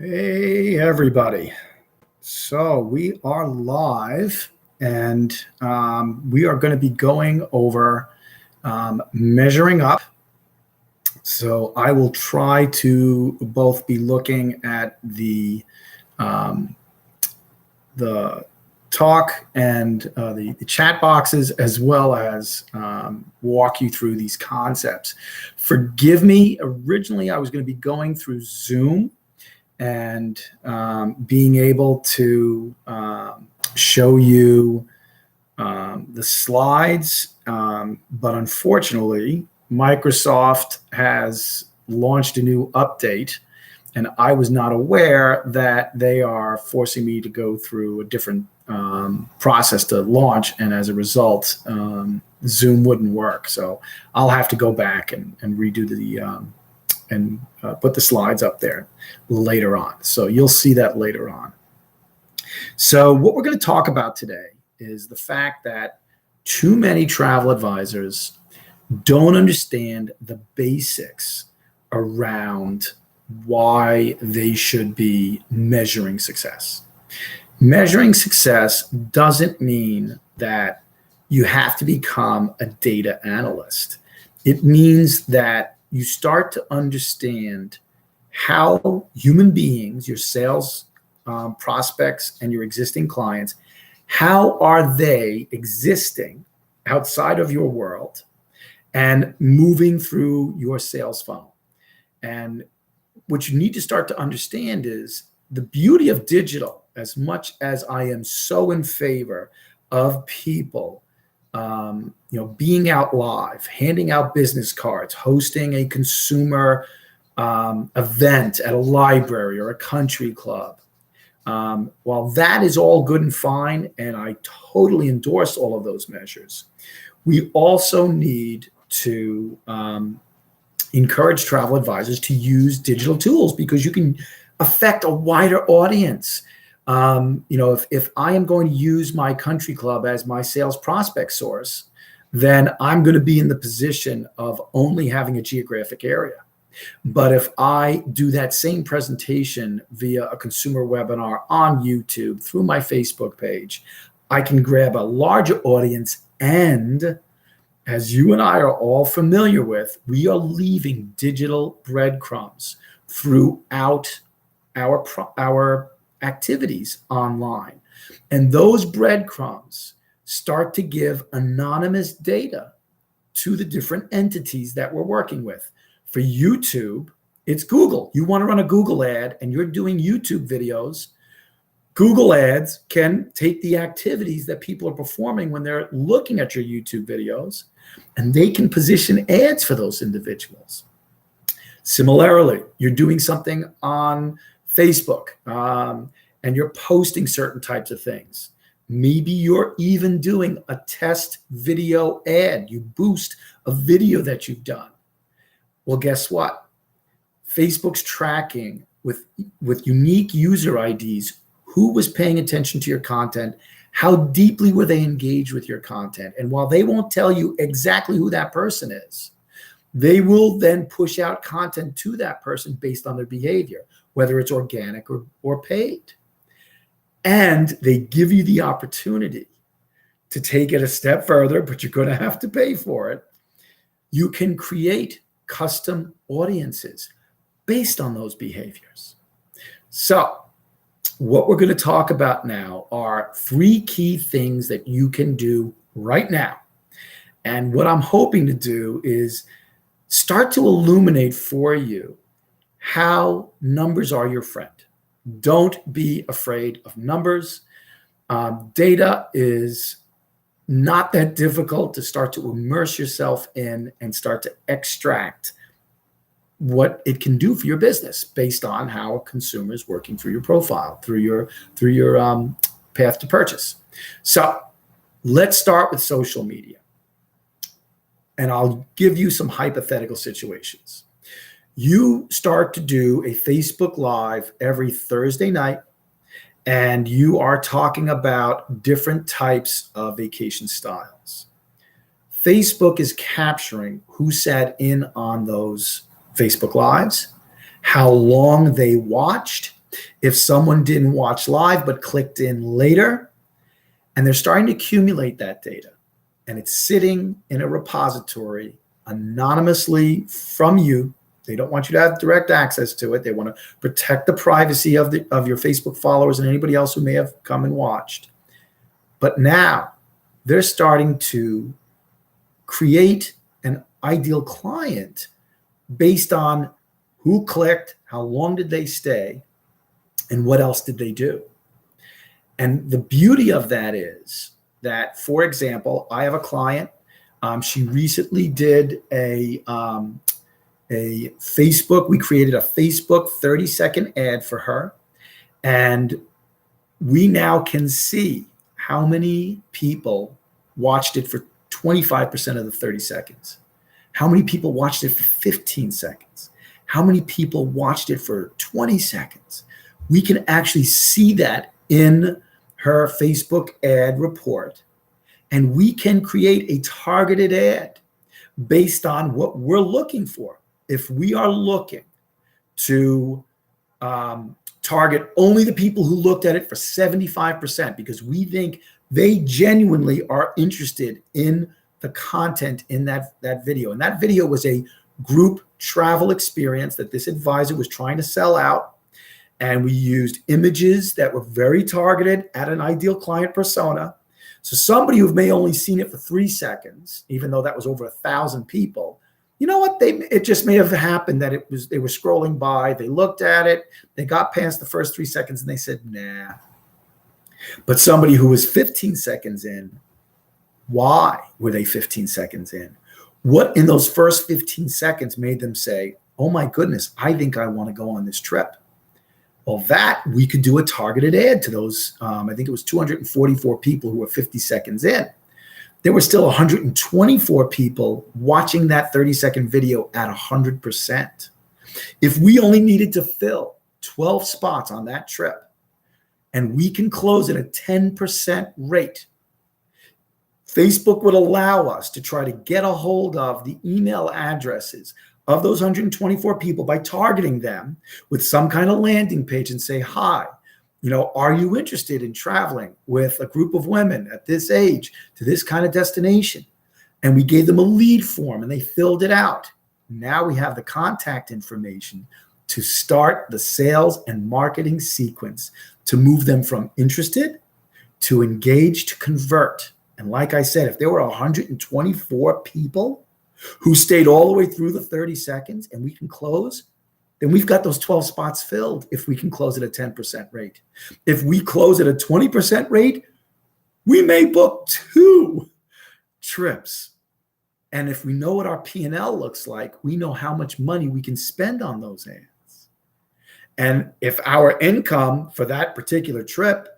Hey, everybody. So we are live and we are going to be going over measuring up. So I will try to both be looking at um, the talk and the chat boxes, as well as walk you through these concepts. Forgive me, originally I was going to be going through Zoom and being able to show you the slides. But unfortunately, Microsoft has launched a new update, and I was not aware that they are forcing me to go through a different process to launch. And as a result, Zoom wouldn't work. So I'll have to go back and redo and put the slides up there later on. So you'll see that later on. So what we're going to talk about today is the fact that too many travel advisors don't understand the basics around why they should be measuring success. Measuring success doesn't mean that you have to become a data analyst. It means that you start to understand how human beings, your sales prospects and your existing clients, how are they existing outside of your world and moving through your sales funnel. And what you need to start to understand is the beauty of digital. As much as I am so in favor of people being out live, handing out business cards, hosting a consumer event at a library or a country club. While that is all good and fine, and I totally endorse all of those measures, we also need to encourage travel advisors to use digital tools, because you can affect a wider audience. If I am going to use my country club as my sales prospect source, then I'm going to be in the position of only having a geographic area. But if I do that same presentation via a consumer webinar on YouTube through my Facebook page, I can grab a larger audience. And as you and I are all familiar with, we are leaving digital breadcrumbs throughout our activities online. And those breadcrumbs start to give anonymous data to the different entities that we're working with. For YouTube, it's Google. You want to run a Google ad and you're doing YouTube videos, Google ads can take the activities that people are performing when they're looking at your YouTube videos, and they can position ads for those individuals. Similarly, you're doing something on Facebook and you're posting certain types of things. Maybe you're even doing a test video ad. You boost a video that you've done. Well, guess what? Facebook's tracking with unique user IDs who was paying attention to your content, how deeply were they engaged with your content. And while they won't tell you exactly who that person is, they will then push out content to that person based on their behavior, whether it's organic or paid. And they give you the opportunity to take it a step further, but you're going to have to pay for it. You can create custom audiences based on those behaviors. So what we're going to talk about now are 3 key things that you can do right now. And what I'm hoping to do is start to illuminate for you how numbers are your friend. Don't be afraid of numbers. Data is not that difficult to start to immerse yourself in and start to extract what it can do for your business based on how a consumer is working through your profile, through your path to purchase. So let's start with social media. And I'll give you some hypothetical situations. You start to do a Facebook Live every Thursday night, and you are talking about different types of vacation styles. Facebook is capturing who sat in on those Facebook Lives, how long they watched, If someone didn't watch live but clicked in later, and they're starting to accumulate that data, and it's sitting in a repository anonymously from you. They don't want you to have direct access to it. They want to protect the privacy of your Facebook followers and anybody else who may have come and watched. But now they're starting to create an ideal client based on who clicked, how long did they stay, and what else did they do. And the beauty of that is that, for example, I have a client. She recently did a Facebook. We created a Facebook 30-second ad for her, and we now can see how many people watched it for 25% of the 30 seconds. How many people watched it for 15 seconds? How many people watched it for 20 seconds? We can actually see that in her Facebook ad report. And we can create a targeted ad based on what we're looking for. If we are looking to target only the people who looked at it for 75%, because we think they genuinely are interested in the content in that video. And that video was a group travel experience that this advisor was trying to sell out. And we used images that were very targeted at an ideal client persona. So somebody who may only seen it for 3 seconds, even though that was over 1,000 people, you know what? It just may have happened that they were scrolling by, they looked at it, they got past the first 3 seconds, and they said, nah. But somebody who was 15 seconds in, why were they 15 seconds in? What in those first 15 seconds made them say, oh my goodness, I think I want to go on this trip? Well, that we could do a targeted ad to those. I think it was 244 people who were 50 seconds in. There were still 124 people watching that 30-second video at 100%. If we only needed to fill 12 spots on that trip, and we can close at a 10% rate, Facebook would allow us to try to get a hold of the email addresses of those 124 people by targeting them with some kind of landing page and say, hi, are you interested in traveling with a group of women at this age to this kind of destination? And we gave them a lead form and they filled it out. Now we have the contact information to start the sales and marketing sequence to move them from interested to engaged to convert. And like I said, if there were 124 people who stayed all the way through the 30 seconds and we can close, then we've got those 12 spots filled if we can close at a 10% rate. If we close at a 20% rate, we may book 2 trips. And if we know what our P&L looks like, we know how much money we can spend on those ads. And if our income for that particular trip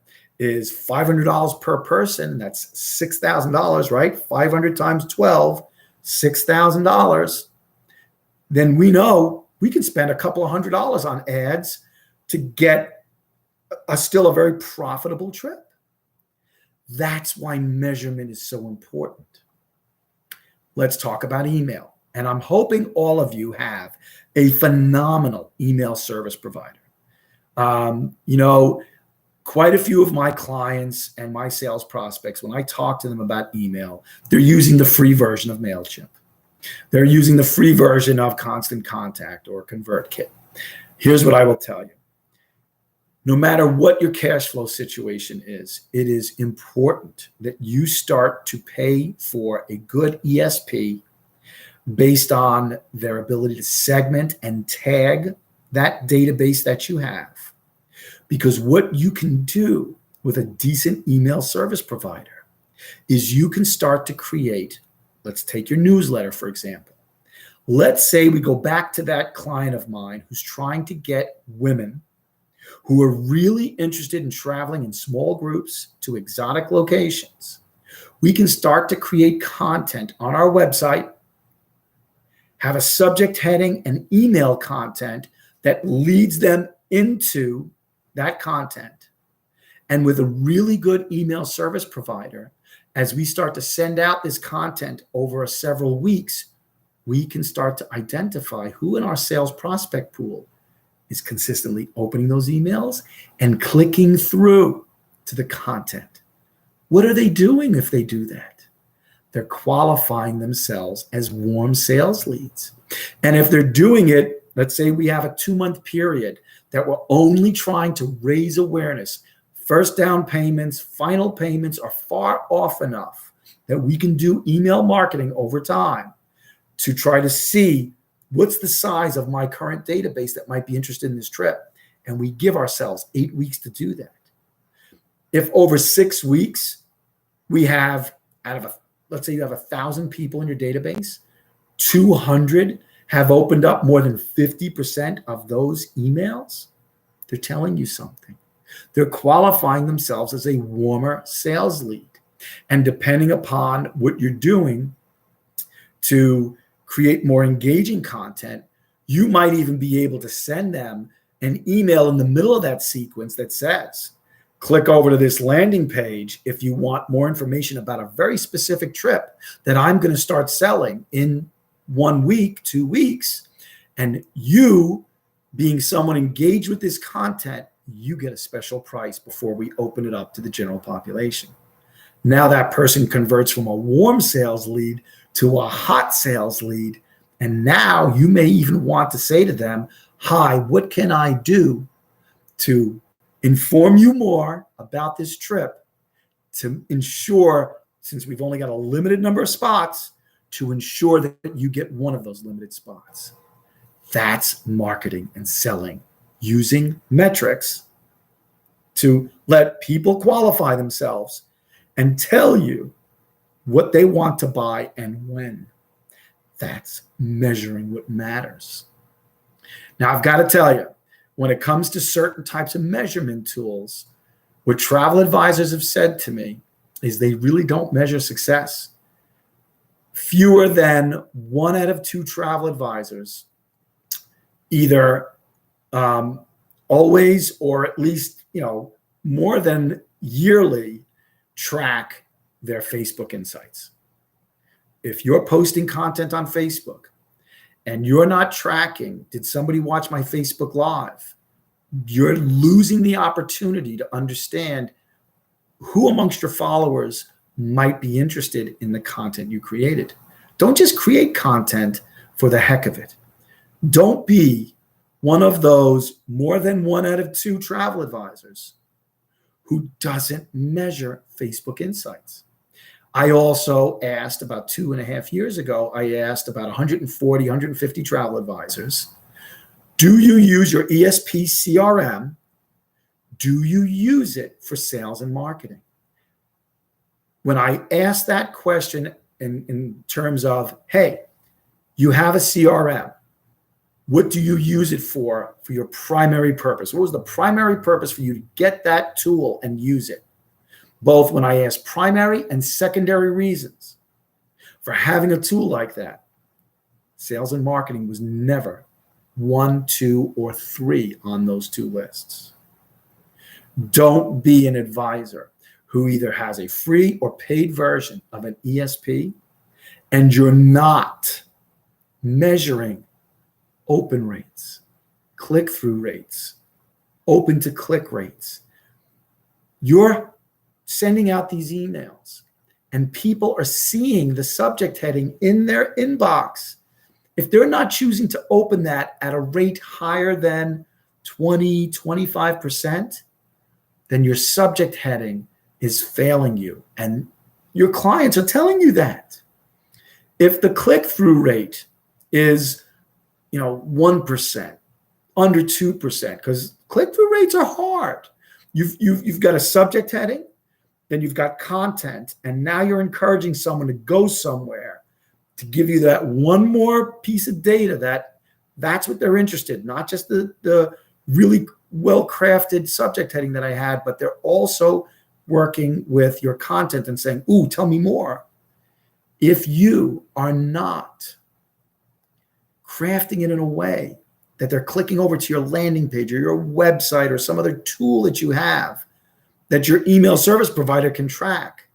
is $500 per person, that's $6,000, right? 500 times 12, $6,000. Then we know we can spend a couple of $100s on ads to get still a very profitable trip. That's why measurement is so important. Let's talk about email. And I'm hoping all of you have a phenomenal email service provider. Quite a few of my clients and my sales prospects, when I talk to them about email, they're using the free version of MailChimp. They're using the free version of Constant Contact or ConvertKit. Here's what I will tell you. No matter what your cash flow situation is, it is important that you start to pay for a good ESP based on their ability to segment and tag that database that you have. Because what you can do with a decent email service provider is you can start to create, let's take your newsletter, for example. Let's say we go back to that client of mine who's trying to get women who are really interested in traveling in small groups to exotic locations. We can start to create content on our website, have a subject heading and email content that leads them into that content. And with a really good email service provider, as we start to send out this content over several weeks, we can start to identify who in our sales prospect pool is consistently opening those emails and clicking through to the content. What are they doing if they do that? They're qualifying themselves as warm sales leads. And if they're doing it, let's say we have a 2-month period that we're only trying to raise awareness. First down payments, final payments are far off enough that we can do email marketing over time to try to see what's the size of my current database that might be interested in this trip. And we give ourselves 8 weeks to do that. If over 6 weeks, we have let's say you have 1,000 people in your database, 200 have opened up more than 50% of those emails, they're telling you something. They're qualifying themselves as a warmer sales lead. And depending upon what you're doing to create more engaging content, you might even be able to send them an email in the middle of that sequence that says, click over to this landing page if you want more information about a very specific trip that I'm going to start selling in 1 week, 2 weeks. And you, being someone engaged with this content, you get a special price before we open it up to the general population. Now that person converts from a warm sales lead to a hot sales lead. And now you may even want to say to them, hi, what can I do to inform you more about this trip to ensure, since we've only got a limited number of spots, to ensure that you get one of those limited spots. That's marketing and selling using metrics to let people qualify themselves and tell you what they want to buy and when. That's measuring what matters. Now, I've got to tell you, when it comes to certain types of measurement tools, what travel advisors have said to me is they really don't measure success. Fewer than 1 out of 2 travel advisors either always or at least, more than yearly track their Facebook insights. If you're posting content on Facebook and you're not tracking, did somebody watch my Facebook Live? You're losing the opportunity to understand who amongst your followers might be interested in the content you created. Don't just create content for the heck of it. Don't be one of those more than 1 out of 2 travel advisors who doesn't measure Facebook insights. I also asked about 2.5 years ago, I asked about 140, 150 travel advisors, do you use your ESP CRM? Do you use it for sales and marketing? When I asked that question in terms of, hey, you have a CRM, what do you use it for your primary purpose? What was the primary purpose for you to get that tool and use it? Both when I asked primary and secondary reasons for having a tool like that, sales and marketing was never 1, 2, or 3 on those 2 lists. Don't be an advisor who either has a free or paid version of an ESP and you're not measuring open rates, click-through rates, open to click rates. You're sending out these emails and people are seeing the subject heading in their inbox. If they're not choosing to open that at a rate higher than 20, 25%, then your subject heading is failing you. And your clients are telling you that. If the click-through rate is, 1%, under 2%, because click-through rates are hard. You've got a subject heading, then you've got content, and now you're encouraging someone to go somewhere to give you that one more piece of data that's what they're interested in, not just the really well-crafted subject heading that I had, but they're also working with your content and saying, ooh, tell me more. If you are not crafting it in a way that they're clicking over to your landing page or your website or some other tool that you have that your email service provider can track,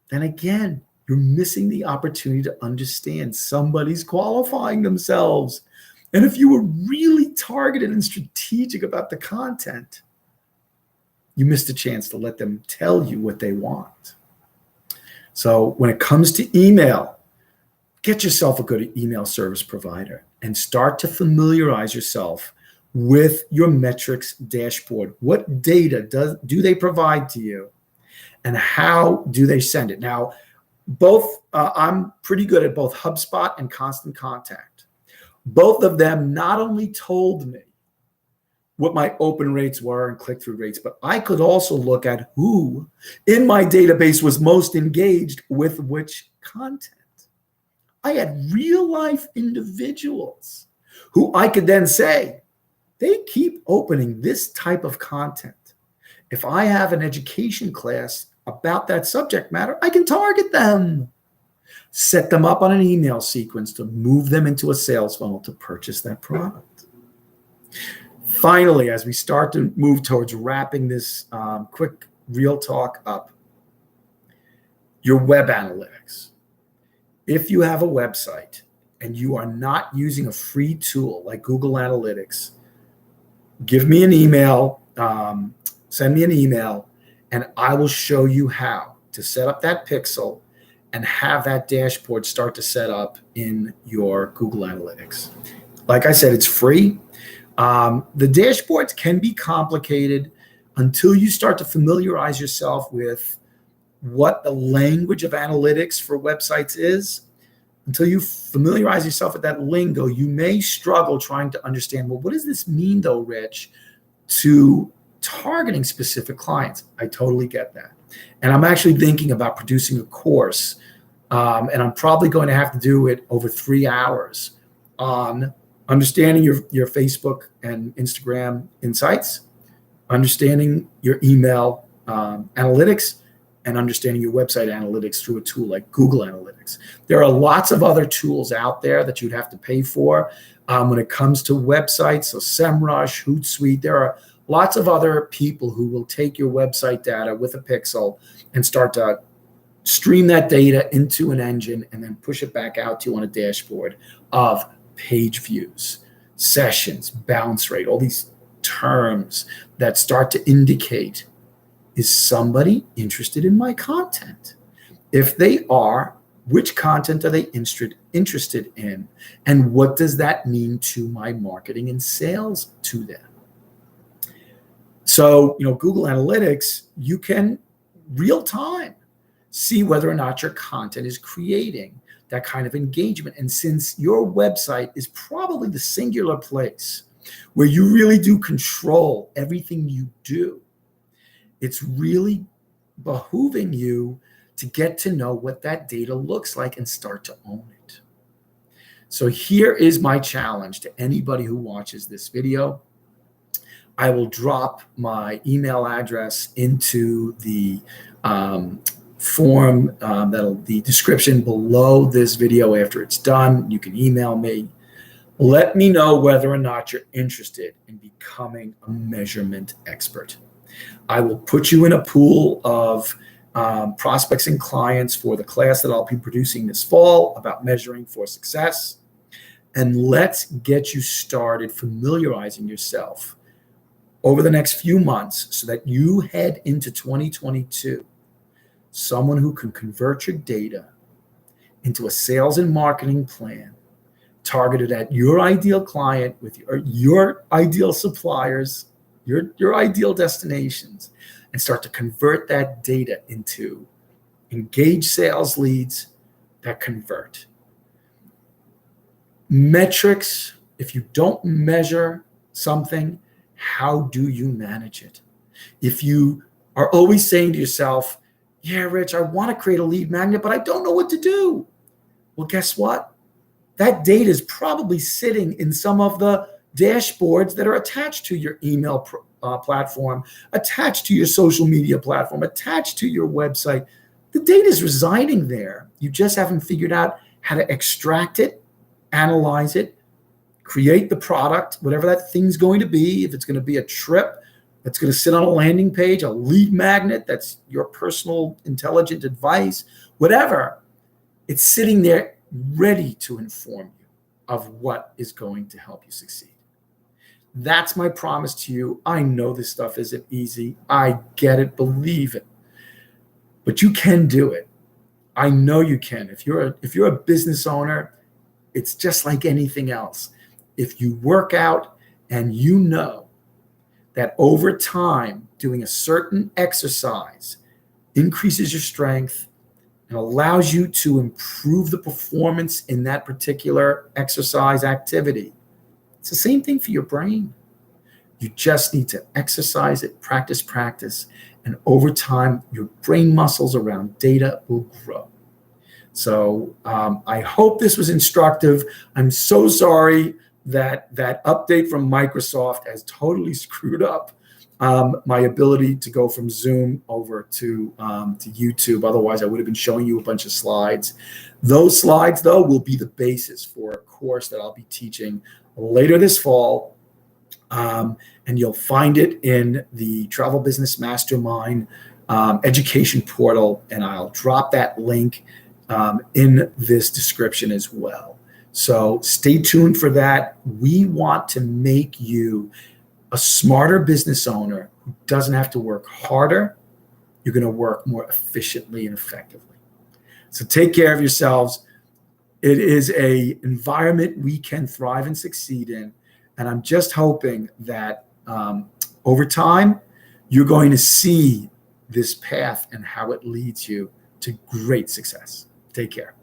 then again, you're missing the opportunity to understand somebody's qualifying themselves. And if you were really targeted and strategic about the content, you missed a chance to let them tell you what they want. So when it comes to email, get yourself a good email service provider and start to familiarize yourself with your metrics dashboard. What data do they provide to you, and how do they send it? Now, I'm pretty good at both HubSpot and Constant Contact. Both of them not only told me what my open rates were and click-through rates, but I could also look at who in my database was most engaged with which content. I had real-life individuals who I could then say, they keep opening this type of content. If I have an education class about that subject matter, I can target them, set them up on an email sequence to move them into a sales funnel to purchase that product. Finally, as we start to move towards wrapping this quick real talk up, your web analytics. If you have a website and you are not using a free tool like Google Analytics, give me an email, send me an email, and I will show you how to set up that pixel and have that dashboard start to set up in your Google Analytics. Like I said, it's free. The dashboards can be complicated until you start to familiarize yourself with what the language of analytics for websites is. Until you familiarize yourself with that lingo, you may struggle trying to understand, well, what does this mean though, Rich, to targeting specific clients? I totally get that. And I'm actually thinking about producing a course, and I'm probably going to have to do it over 3 hours on understanding your Facebook and Instagram insights, understanding your email analytics, and understanding your website analytics through a tool like Google Analytics. There are lots of other tools out there that you'd have to pay for when it comes to websites. So SEMrush, Hootsuite, there are lots of other people who will take your website data with a pixel and start to stream that data into an engine and then push it back out to you on a dashboard of page views, sessions, bounce rate, all these terms that start to indicate, is somebody interested in my content? If they are, which content are they interested in? And what does that mean to my marketing and sales to them? So, Google Analytics, you can real time see whether or not your content is creating that kind of engagement. And since your website is probably the singular place where you really do control everything you do, it's really behooving you to get to know what that data looks like and start to own it. So here is my challenge to anybody who watches this video. I will drop my email address into the form, the description below this video after it's done. You can email me. Let me know whether or not you're interested in becoming a measurement expert. I will put you in a pool of prospects and clients for the class that I'll be producing this fall about measuring for success. And let's get you started familiarizing yourself over the next few months so that you head into 2022 someone who can convert your data into a sales and marketing plan targeted at your ideal client with your ideal suppliers, your ideal destinations, and start to convert that data into engaged sales leads that convert. Metrics, if you don't measure something, how do you manage it? If you are always saying to yourself, yeah, Rich, I want to create a lead magnet, but I don't know what to do. Well, guess what? That data is probably sitting in some of the dashboards that are attached to your email platform, attached to your social media platform, attached to your website. The data is residing there. You just haven't figured out how to extract it, analyze it, create the product, whatever that thing's going to be. If it's going to be a trip that's going to sit on a landing page, a lead magnet that's your personal intelligent advice, whatever, it's sitting there ready to inform you. of what is going to help you succeed. That's my promise to you. I know this stuff isn't easy. I get it, believe it. But you can do it. I know you can. If you're a business owner, it's just like anything else. If you work out and you know that over time doing a certain exercise increases your strength and allows you to improve the performance in that particular exercise activity, it's the same thing for your brain. You just need to exercise it, practice, and over time, your brain muscles around data will grow. So I hope this was instructive. I'm so sorry that that update from Microsoft has totally screwed up my ability to go from Zoom over to YouTube. Otherwise, I would have been showing you a bunch of slides. Those slides, though, will be the basis for a course that I'll be teaching later this fall. And you'll find it in the Travel Business Mastermind education portal, and I'll drop that link in this description as well. So stay tuned for that. We want to make you a smarter business owner who doesn't have to work harder. You're going to work more efficiently and effectively. So take care of yourselves. It is an environment we can thrive and succeed in. And I'm just hoping that over time, you're going to see this path and how it leads you to great success. Take care.